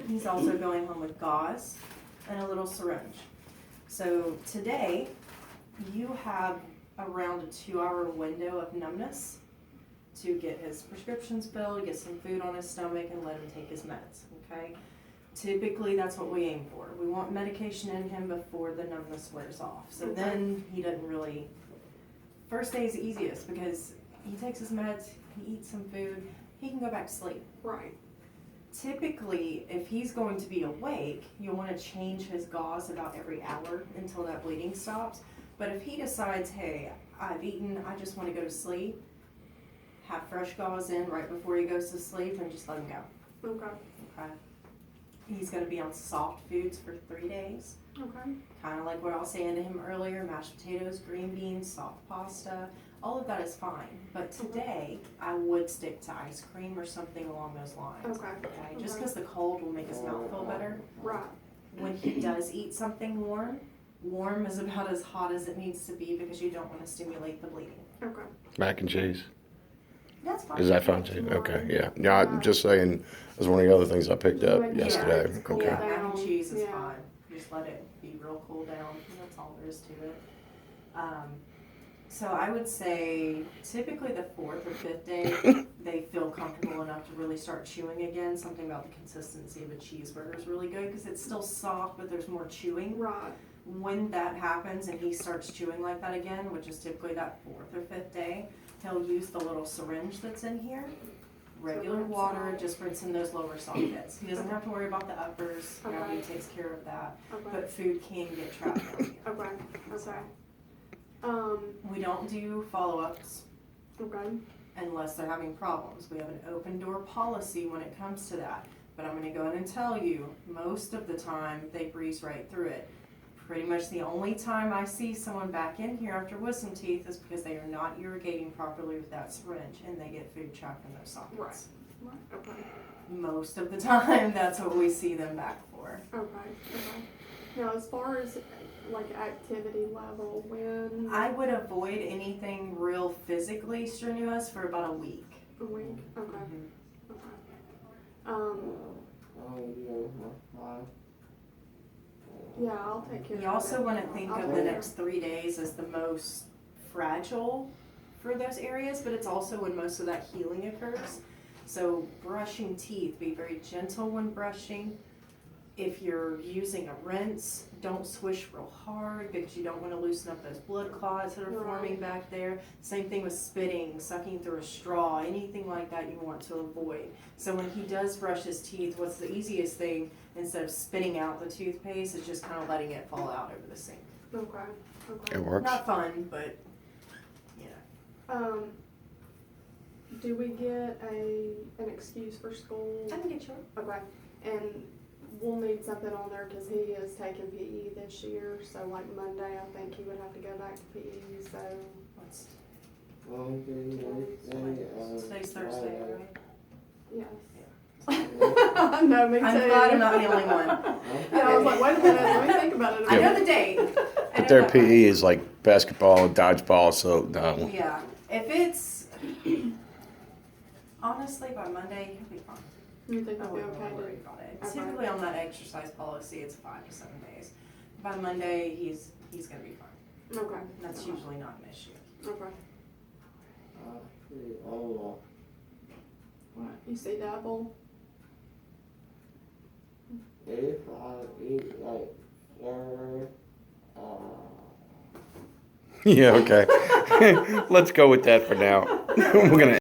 He's also going home with gauze and a little syringe. So today, you have around a 2-hour window of numbness to get his prescriptions filled, get some food on his stomach, and let him take his meds, okay? Typically, that's what we aim for. We want medication in him before the numbness wears off. So then he doesn't really, first day is the easiest because he takes his meds, he eats some food, he can go back to sleep. Right. Typically, if he's going to be awake, you'll want to change his gauze about every hour until that bleeding stops. But if he decides, hey, I've eaten, I just want to go to sleep, have fresh gauze in right before he goes to sleep and just let him go. Okay. Okay. He's going to be on soft foods for 3 days. Okay. Kind of like what I was saying to him earlier, mashed potatoes, green beans, soft pasta, all of that is fine. But today, I would stick to ice cream or something along those lines. Okay. Okay? Just because the cold will make his mouth feel better. Right. When he does eat something warm, warm is about as hot as it needs to be because you don't want to stimulate the bleeding. Okay. Mac and cheese. That's fine. Is that fine too? Okay, yeah. No, I'm just saying, it was one of the other things I picked up yesterday. it's cool. Okay. Yeah, mac and cheese is Yeah. fine. Just let it be real cool down. That's all there is to it. So I would say typically the 4th or 5th day, they feel comfortable enough to really start chewing again. Something about the consistency of a cheeseburger is really good because it's still soft, but there's more chewing. Right. When that happens and he starts chewing like that again, which is typically that 4th or 5th day, he'll use the little syringe that's in here. Regular rinse water, out. just rinse in those lower sockets. He doesn't have to worry about the uppers. Gravity Okay. takes care of that. Okay. But food can get trapped down here. Okay. Okay. We don't do follow-ups Okay. unless they're having problems. We have an open door policy when it comes to that. But I'm gonna go ahead and tell you, most of the time, they breeze right through it. Pretty much the only time I see someone back in here after wisdom teeth is because they are not irrigating properly with that syringe and they get food trapped in those sockets. Right. Okay. Most of the time, that's what we see them back for. Okay. Okay. Now, as far as like activity level, when I would avoid anything real physically strenuous for about a week. a week. Okay. Mhm. Okay. Um. Yeah, I'll take care of You also it. want to think I'll of take the care. next 3 days as the most fragile for those areas, but it's also when most of that healing occurs. So brushing teeth, be very gentle when brushing. If you're using a rinse, don't swish real hard because you don't want to loosen up those blood clots that are forming back there. Same thing with spitting, sucking through a straw, anything like that you want to avoid. So when he does brush his teeth, what's the easiest thing instead of spitting out the toothpaste is just kind of letting it fall out over the sink. Okay. Okay. It works. Not fun, but you know. Do we get an excuse for school? I can get you. Okay. And we'll need something on there because he is taking PE this year. So like Monday, I think he would have to go back to PE. So What's today's today's Thursday, right? yes. No, me too. I'm glad I'm not the only one. Yeah, I was like, wait a minute, let me think about it. I know the date. I But know their that PE is like basketball, dodgeball, so no. part. Yeah. If it's honestly by Monday, he'll be fine. You think I I'll be wouldn't okay? worry about it. Okay. Typically on that exercise policy, it's 5 to 7 days. By Monday, he's gonna be fine. Okay. That's usually not an issue. Okay. Right. You see double? If I eat like Yeah, okay. Let's go with that for now. We're gonna